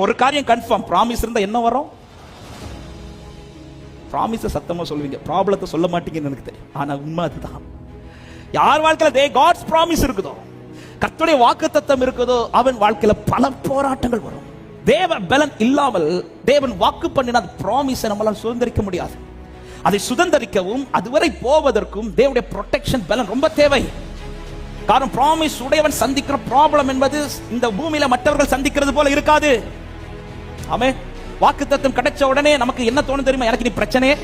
ஒரு காரியம் confirm, promise இருந்தா என்ன வரும்? பிராமிஸ் சத்தமா சொல்வீங்க, ப்ராப்ளத்தை சொல்ல மாட்டீங்கன்னு எனக்கு தெரியும். ஆனா உண்மை அதுதான். யார் வாழ்க்கையில காட்ஸ் பிராமிஸ் இருக்குதோ, கர்த்தருடைய வாக்குத்தத்தம் இருக்குதோ, அவன் வாழ்க்கையில பல போராட்டங்கள் வரும். தேவ பலன் இல்லாமல் தேவன் வாக்கு பண்ணின அந்த பிராமிஸை நம்மளால சுதந்திரிக்க முடியாது. அதை சுதந்திரிக்கவும் அதுவரை போவதற்கும் தேவனுடைய ப்ரொடெக்ஷன் பலன் ரொம்ப தேவை. காரணம், பிராமிஸ் உடையவன் சந்திக்கிற ப்ராப்ளம் என்பது இந்த பூமியில மற்றவர்கள் சந்திக்கிறது போல இருக்காது. ஆமே, வாக்குத்தத்தம் கிடைச்ச உடனே நமக்கு என்ன தோணும் தெரியுமா? எனக்கு நீ பிரச்சனையே.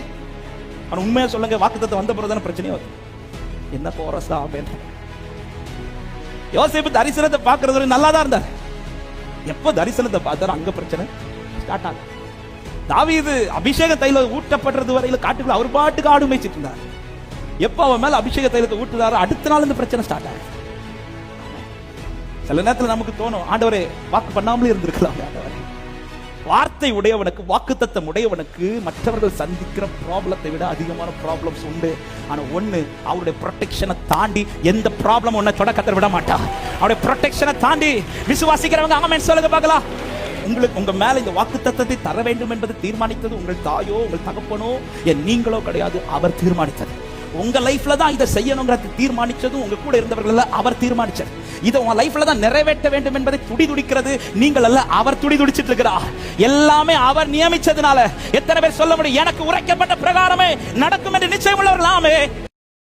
ஆனா உண்மையா சொல்லுங்க, வாக்குத்தத்தம் வந்த பிறகு தானே பிரச்சனையே வருது. என்ன போறசா? யோசேப்பு தரிசனத்தை பார்க்கறது நல்லா தான் இருந்தார். எப்போ தரிசனத்தை பார்த்தாரு அங்க பிரச்சனை ஸ்டார்ட் ஆகும். தாவீது அபிஷேக தைல ஊட்டப்படுறது வரையில காட்டுக்குள்ள அவர் பாட்டுக்கு ஆடு மேய்ச்சிட்டு இருந்தார். எப்ப அவன் மேல அபிஷேக தைலத்தை ஊட்டுதாரோ அடுத்த நாள் இந்த பிரச்சனை ஸ்டார்ட் ஆகும். சில நேரத்தில் நமக்கு தோணும், ஆண்டவரே வாக்கு பண்ணாமலே இருந்திருக்கலாம். வார்த்தை உடையவனுக்கு, வாக்குத்தத்தம் உடையவனுக்கு மற்றவர்கள் சந்திக்கிற ப்ராப்ளத்தை விட அதிகமான ப்ராப்ளம்ஸ் உண்டு. ஆனா ஒண்ணு, அவருடைய ப்ரொடெக்ஷனை தாண்டி எந்த ப்ராப்ளம் ஒன்ன தொட கத்தர் விட மாட்டா. அவருடைய ப்ரொடெக்ஷனை தாண்டி விசுவாசிக்கிறவங்க ஆமென் சொல்லுங்க பார்க்கலாம். உங்களுக்கு உங்க மேல இந்த வாக்குத்தத்தத்தை தர வேண்டும் என்பதை தீர்மானித்தது உங்கள் தாயோ உங்கள் தகப்பனோ நீங்களோ கிடையாது, அவர் தீர்மானித்தது. உங்க லைஃப்ல தான் இதை செய்யணுங்கிறத தீர்மானிச்சதும் உங்க கூட இருந்தவர்கள் அவர் தீர்மானிச்சார். இதை உங்க லைஃப்ல தான் நிறைவேற்ற வேண்டும் என்பதை துடிதுடிக்கிறது நீங்கள் அல்ல, அவர் துடிதுடிச்சிட்டு இருக்கிறார். எல்லாமே அவர் நியமிச்சதுனால எத்தனை பேர் சொல்ல முடியும், எனக்கு உரைக்கப்பட்ட பிரகாரமே நடக்கும் என்று நிச்சயம் உள்ளவர்கள்? ஆமே.